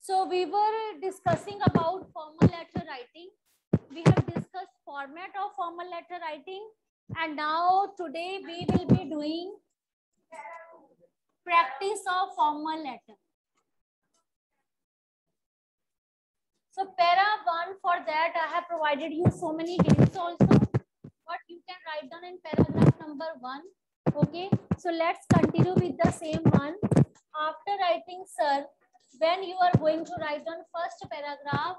So we were discussing about formal letter writing. We have discussed format of formal letter writing, and now today we will be doing practice of formal letter. So para 1, for that I have provided you so many hints also, what you can write down in paragraph number 1. Okay, so let's continue with the same one. After writing, sir, when you are going to write down first paragraph,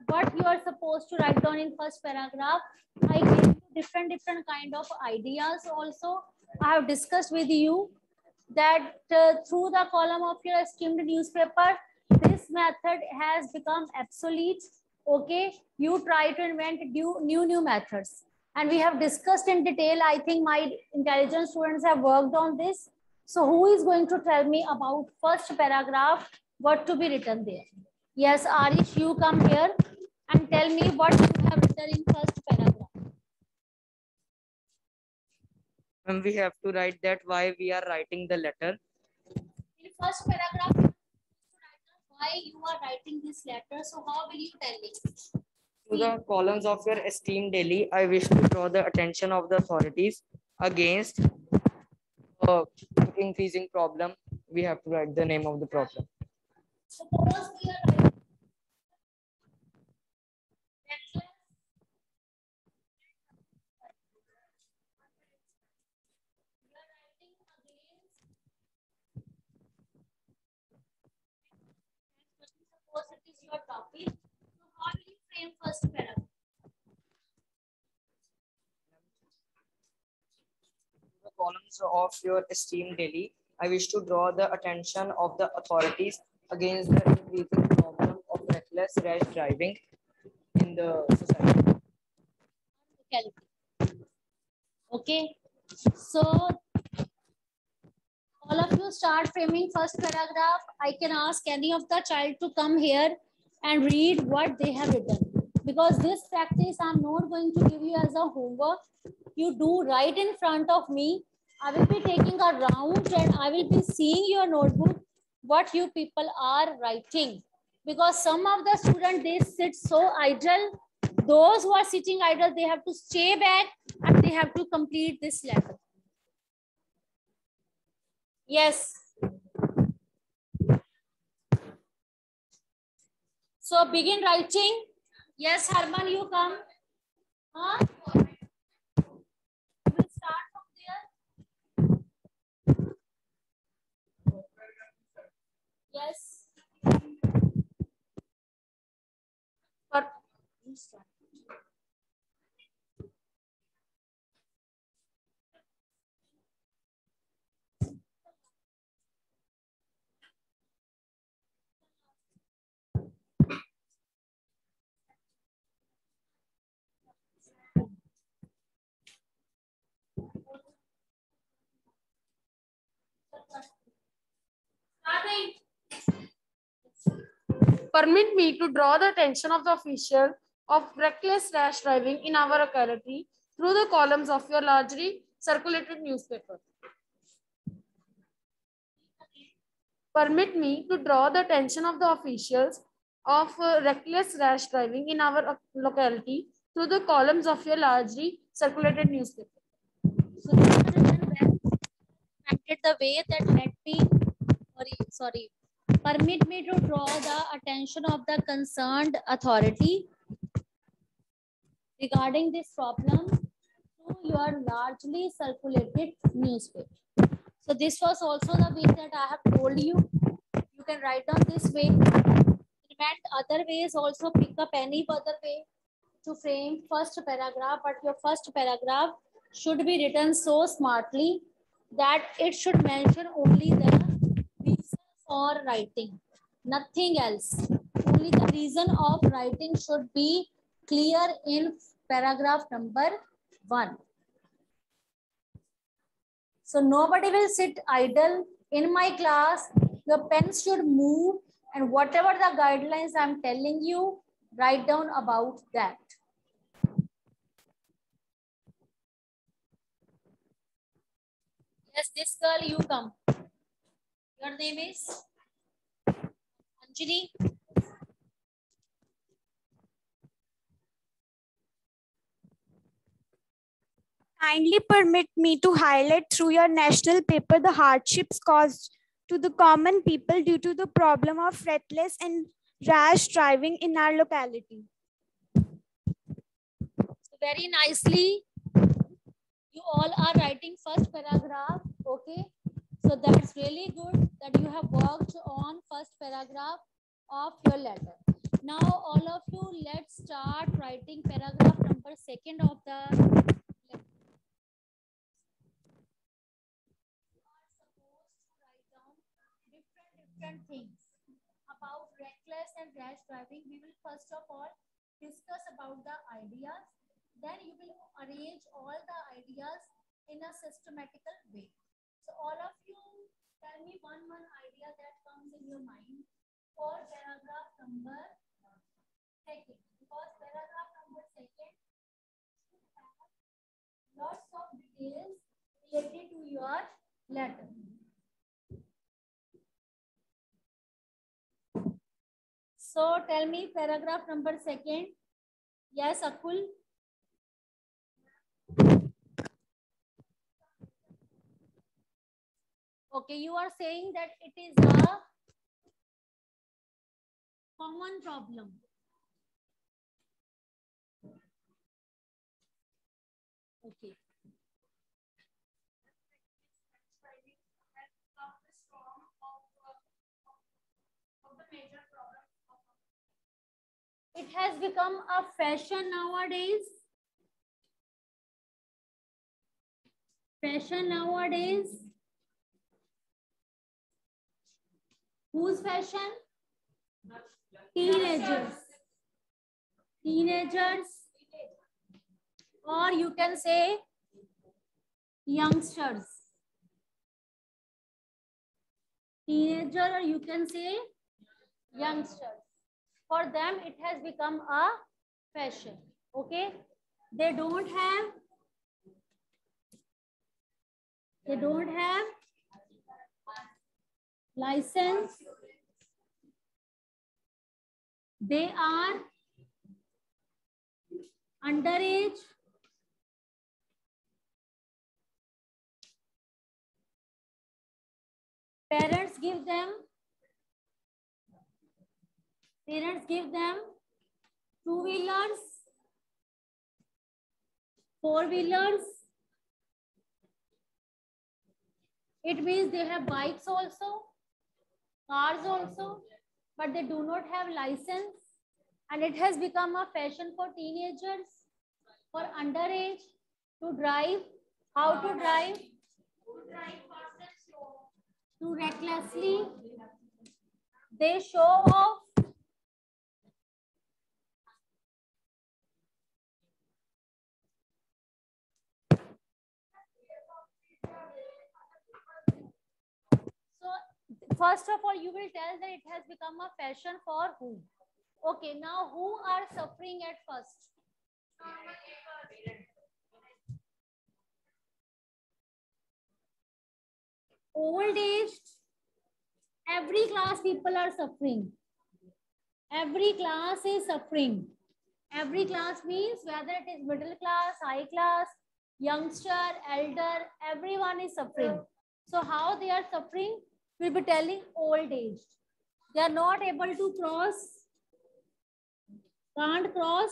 what you are supposed to write down in first paragraph, I gave you different kind of ideas also. I have discussed with you that through the column of your skimmed newspaper, this method has become obsolete. Okay, you try to invent new methods, and we have discussed in detail. I think my intelligent students have worked on this. So who is going to tell me about first paragraph, what to be written there? Yes, Arish, you come here and tell me what you have written in first paragraph. And we have to write that why we are writing the letter. In first paragraph, you have to write down why you are writing this letter. So how will you tell it? To the columns of your esteemed daily, I wish to draw the attention of the authorities against increasing problem. We have to write the name of the problem. Suppose we are writing suppose it is your topic. So how will you frame first paragraph? The columns of your esteemed daily, I wish to draw the attention of the authorities against the increasing problem of reckless rash driving in the society. Okay, so all of you start framing first paragraph. I can ask any of the child to come here and read what they have written, because this practice I'm not going to give you as a homework. You do right in front of me. I will be taking a round and I will be seeing your notebook, what you people are writing, because some of the students, they sit so idle. Those who are sitting idle, they have to stay back and they have to complete this letter. Yes. So begin writing. Yes, Harman, you come. Huh? We will start from there. Yes. Permit me to draw the attention of the official of reckless rash driving in our locality through the columns of your largely circulated newspaper. Permit me to draw the attention of the officials of reckless rash driving in our locality through the columns of your largely circulated newspaper. So this is written the way that let me, sorry, permit me to draw the attention of the concerned authority regarding this problem to your largely circulated newspaper. So this was also the way that I have told you. You can write down this way. Invent other ways also, pick up any other way to frame first paragraph, but your first paragraph should be written so smartly that it should mention only the reason for writing, nothing else. Only the reason of writing should be clear in paragraph number 1. So nobody will sit idle in my class. Your pens should move, and whatever the guidelines I'm telling you, write down about that. Yes, this girl, you come. Your name is Anjali. Kindly permit me to highlight through your national paper the hardships caused to the common people due to the problem of reckless and rash driving in our locality. So very nicely, you all are writing first paragraph. Okay, so that's really good that you have worked on first paragraph of your letter. Now all of you, let's start writing paragraph number second of the letter. You are supposed to write down different things about reckless and rash driving. We will first of all discuss about the ideas. Then you will arrange all the ideas in a systematical way. So all of you tell me one idea that comes in your mind for paragraph number second. Because paragraph number second should have lots of details related to your letter. So tell me paragraph number second. Yes, Akul. Okay, you are saying that it is a common problem. Okay. It has become a fashion nowadays. Fashion nowadays. Whose fashion? Teenagers. Teenagers. Or you can say youngsters. Teenager, or you can say youngsters. For them, it has become a fashion. Okay? They don't have license. They are underage. Parents give them two-wheelers, four-wheelers. It means they have bikes also, cars also, but they do not have license. And it has become a fashion for teenagers, for underage to drive. How to drive? To recklessly. They show off. So first of all, you will tell that it has become a fashion for who? Okay, now who are suffering at first? Old aged. Every class people are suffering. Every class is suffering. Every class means whether it is middle class, high class, youngster, elder, everyone is suffering. So how they are suffering? We'll be telling old age. They are not able to cross, can't cross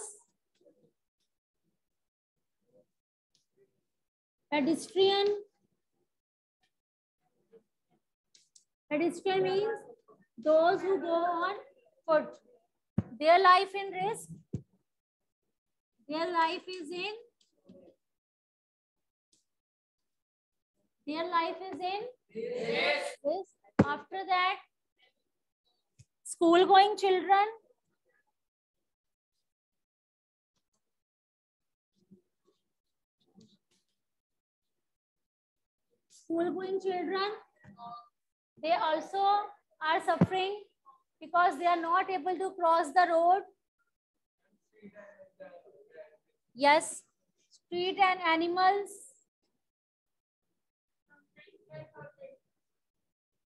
pedestrian. Pedestrian means those who go on foot. Their life in risk. Their life is in risk. After that, school going children. School going children, they also are suffering because they are not able to cross the road. Yes, street and animals.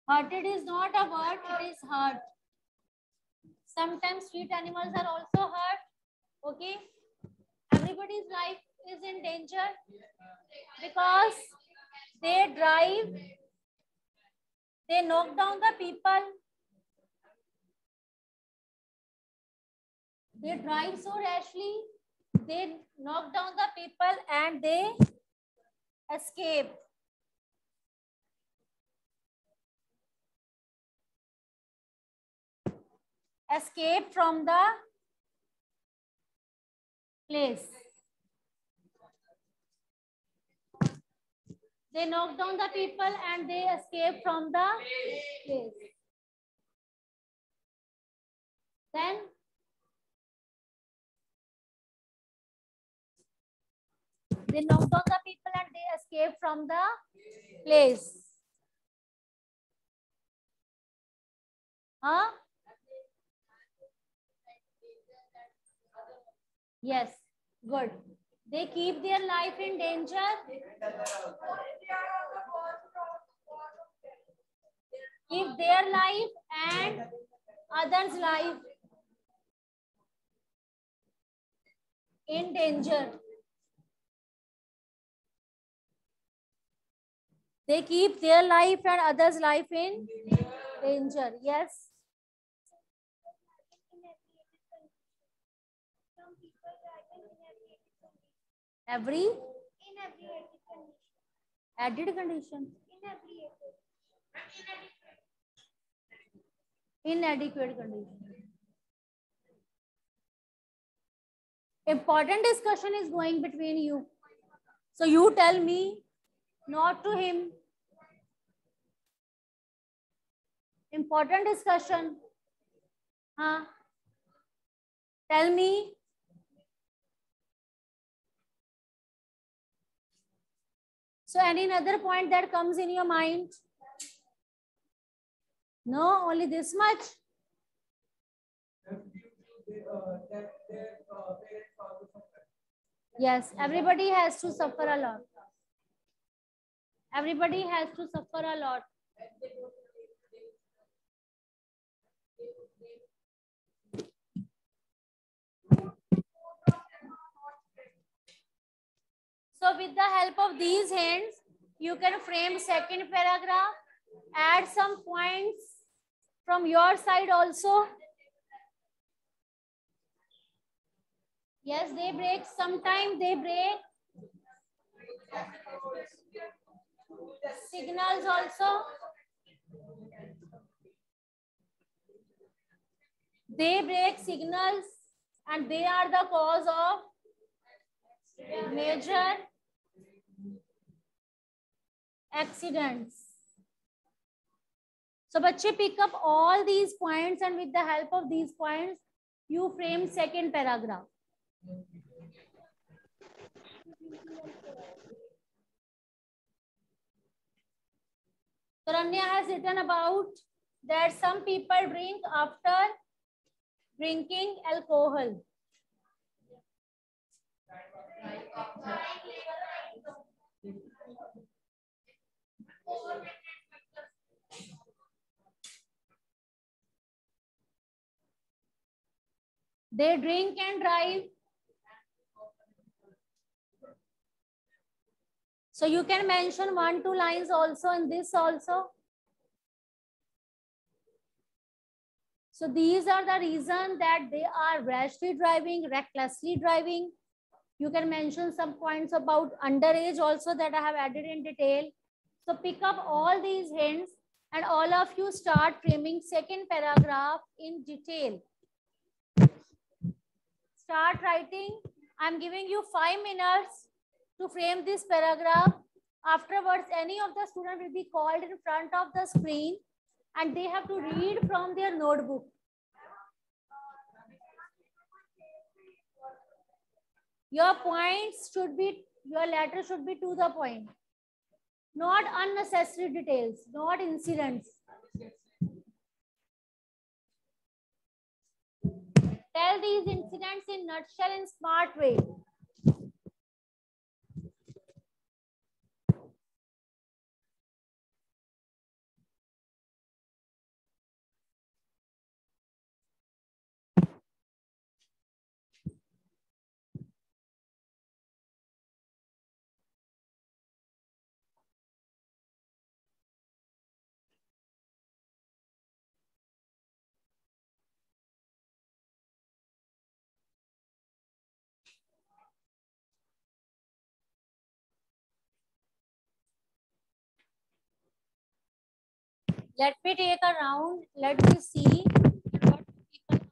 Hurted is not a word, it is hurt. Sometimes street animals are also hurt. Okay, everybody's life is in danger? Because they drive, they knock down the people. They drive so rashly, they knock down the people and they escape. Escape from the place. They knock down the people and they escape from the place. Then they knock down the people and they escape from the place. Huh? Yes, good. They keep their life in danger. Keep their life and others' life in danger. They keep their life and others' life in danger. Yes. Every added condition. Inadequate condition. Important discussion is going between you. So you tell me, not to him. Important discussion. Huh? Tell me. So any other point that comes in your mind? No, only this much. Yes, everybody has to suffer a lot. Everybody has to suffer a lot. So with the help of these hints, you can frame second paragraph, add some points from your side also. Yes, they break. Sometimes they break. Signals also. They break signals and they are the cause of major accidents. So बच्चे pick up all these points and with the help of these points, you frame second paragraph. Taranya has written about that some people drink after drinking alcohol. They drink and drive. So you can mention 1-2 lines also in this also. So these are the reasons that they are rashly driving, recklessly driving. You can mention some points about underage also that I have added in detail. So pick up all these hints and all of you start framing second paragraph in detail. Start writing. I'm giving you 5 minutes to frame this paragraph. Afterwards, any of the students will be called in front of the screen and they have to read from their notebook. Your points should be, your letter should be to the point. Not unnecessary details, not incidents. Tell these incidents in nutshell in smart way. Let me take a round. Let me see what people are doing.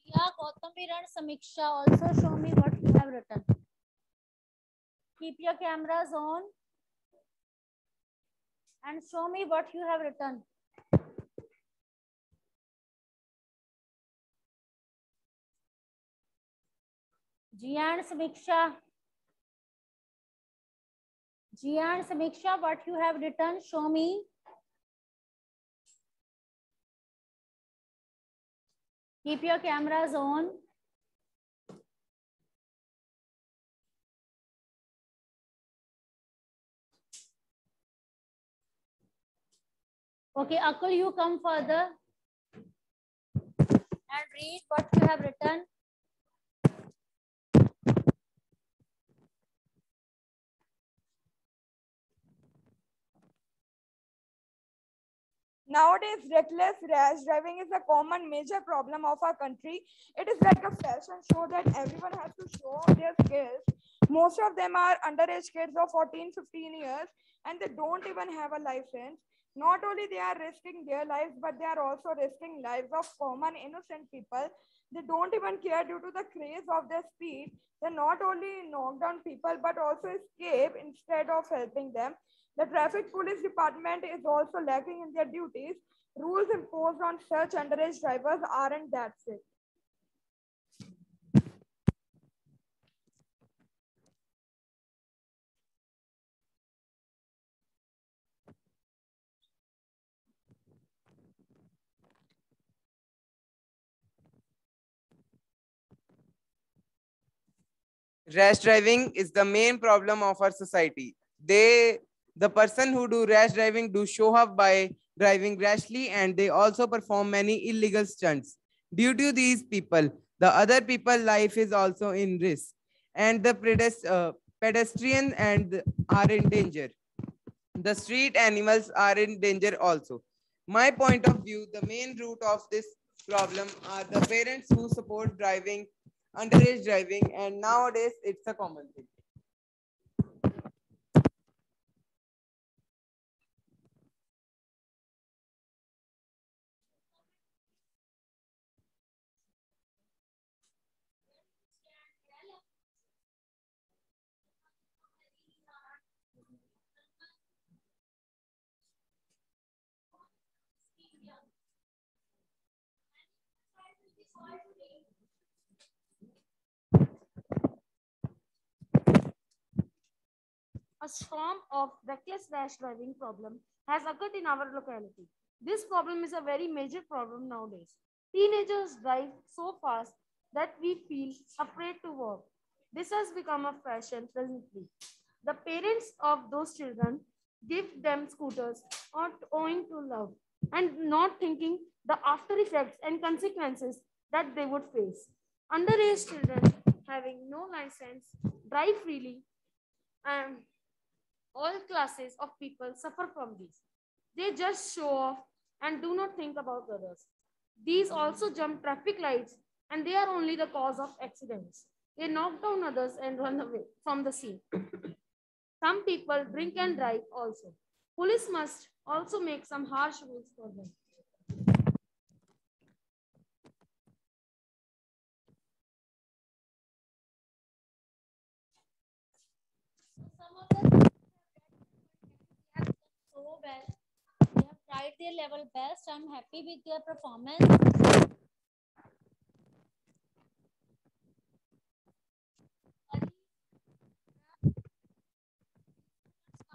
Yeah, Gautam and Samiksha, also show me what you have written. Keep your cameras on and show me what you have written. Jia and Samiksha. Jia and Samiksha, what you have written, show me. Keep your cameras on. Okay, Akul, you come further and read what you have written. Nowadays, reckless rash driving is a common major problem of our country. It is like a fashion show that everyone has to show their skills. Most of them are underage kids of 14, 15 years, and they don't even have a license. Not only they are risking their lives, but they are also risking lives of common innocent people. They don't even care due to the craze of their speed. They not only knock down people, but also escape instead of helping them. The traffic police department is also lacking in their duties. Rules imposed on such underage drivers aren't that strict. Rash driving is the main problem of our society. The person who do rash driving do show up by driving rashly, and they also perform many illegal stunts. Due to these people, the other people's life is also in risk, and the pedestrians are in danger. The street animals are in danger also. My point of view, the main root of this problem are the parents who support driving, underage driving, and nowadays it's a common thing. A storm of reckless rash driving problem has occurred in our locality. This problem is a very major problem nowadays. Teenagers drive so fast that we feel afraid to walk. This has become a fashion presently. The parents of those children give them scooters owing to love and not thinking the after effects and consequences that they would face. Underage children having no license drive freely and all classes of people suffer from these. They just show off and do not think about others. These also jump traffic lights and they are only the cause of accidents. They knock down others and run away from the scene. Some people drink and drive also. Police must also make some harsh rules for them. Some of the have done so well. They have tried their level best. I'm happy with their performance.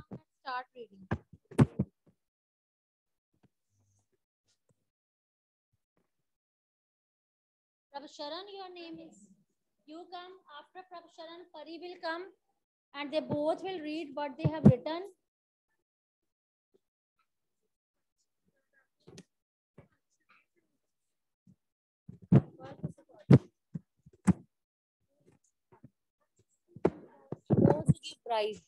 Let's start reading. Prabhasharan, your name is. You come after Prabhasharan. Pari will come, and they both will read what they have written. Those who give prize.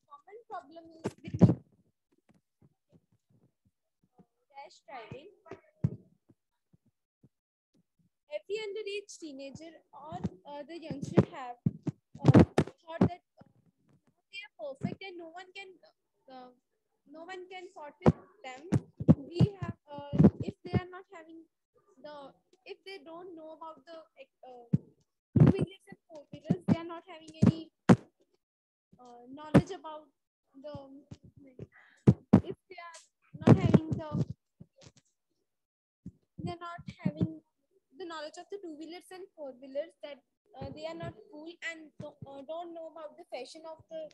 Common problem is with rash driving. Every underage teenager or the youngster have thought that they are perfect and no one can sort with them. We have if they are not having the if they don't know about the two-wheelers and four-wheelers, they are not having any knowledge about the if they are not having they're not having the knowledge of the two-wheelers and four-wheelers, that they are not cool and don't know about the fashion of the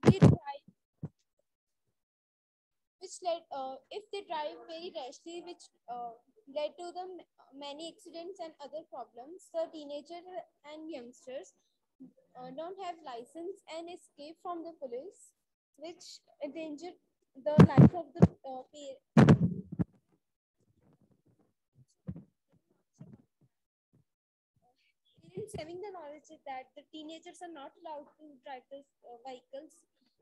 they drive, which led if they drive very rashly, which led to the many accidents and other problems. The teenagers and youngsters don't have license and escape from the police, which endanger the life of the parents having the knowledge that the teenagers are not allowed to drive the vehicles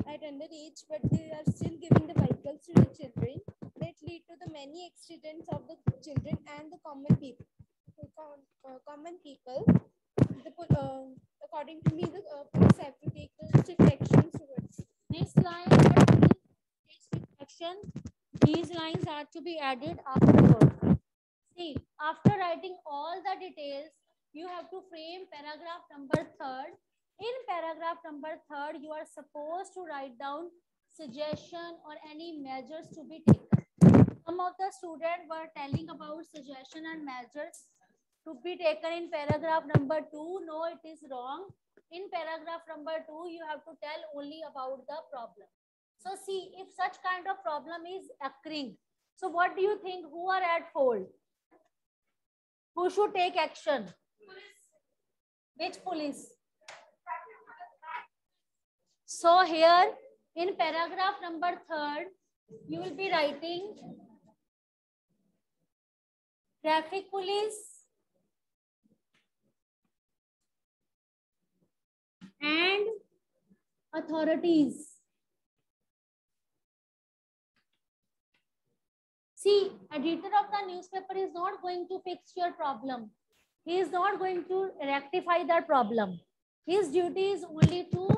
at underage, but they are still giving the vehicles to the children, that lead to the many accidents of the children and the common people. Common people, according to me, the police have to take the strict actions towards. Next line, take strict action. These lines are to be added afterwards. See, after writing all the details, you have to frame paragraph number 3rd. In paragraph number 3rd, you are supposed to write down suggestion or any measures to be taken. Some of the students were telling about suggestion and measures to be taken in paragraph number 2. No, it is wrong. In paragraph number 2, you have to tell only about the problem. So see, if such kind of problem is occurring, So what do you think? Who are at fault? Who should take action? Which police? So here in paragraph number 3, you will be writing traffic police and authorities. See, editor of the newspaper is not going to fix your problem. He is not going to rectify that problem. His duty is only to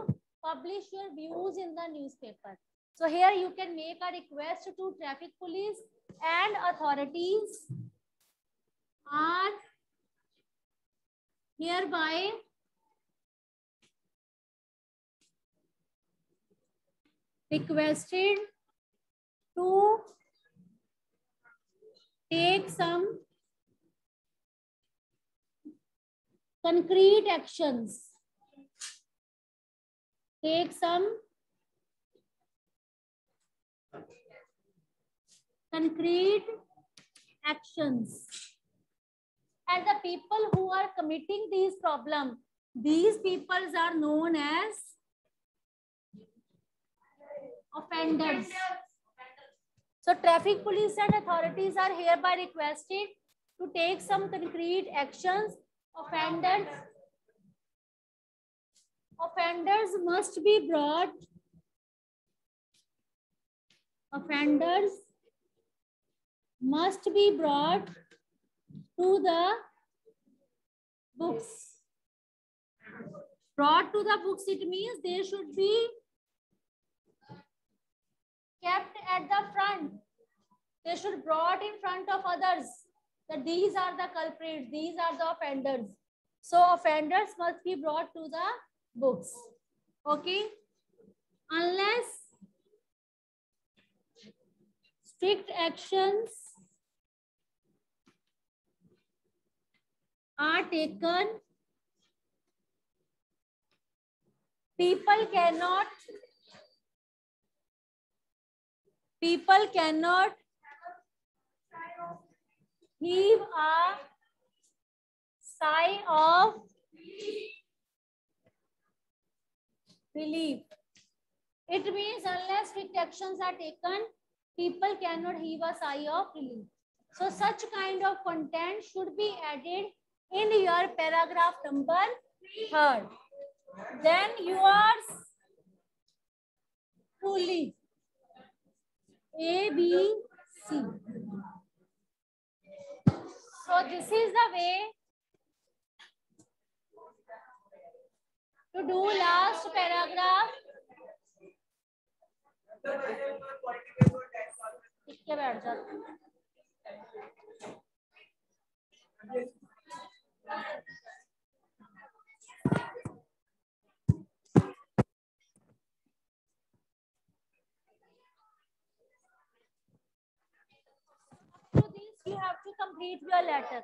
publish your views in the newspaper. So here you can make a request to traffic police and authorities are hereby requested to take some concrete actions. Take some concrete actions. And the people who are committing these problems, these people are known as offenders. So traffic police and authorities are hereby requested to take some concrete actions. Offenders must be brought. Offenders must be brought to the books. Brought to the books, it means they should be kept at the front. They should brought in front of others that these are the culprits, these are the offenders. So offenders must be brought to the books. Okay? Unless strict actions are taken, people cannot heave a sigh of relief. It means unless strict actions are taken, people cannot heave a sigh of relief. So such kind of content should be added in your paragraph number 3. Then yours truly, A, B, C. So this is the way to do last paragraph. इसके बैठ जाते हैं. So this you have to complete your letter.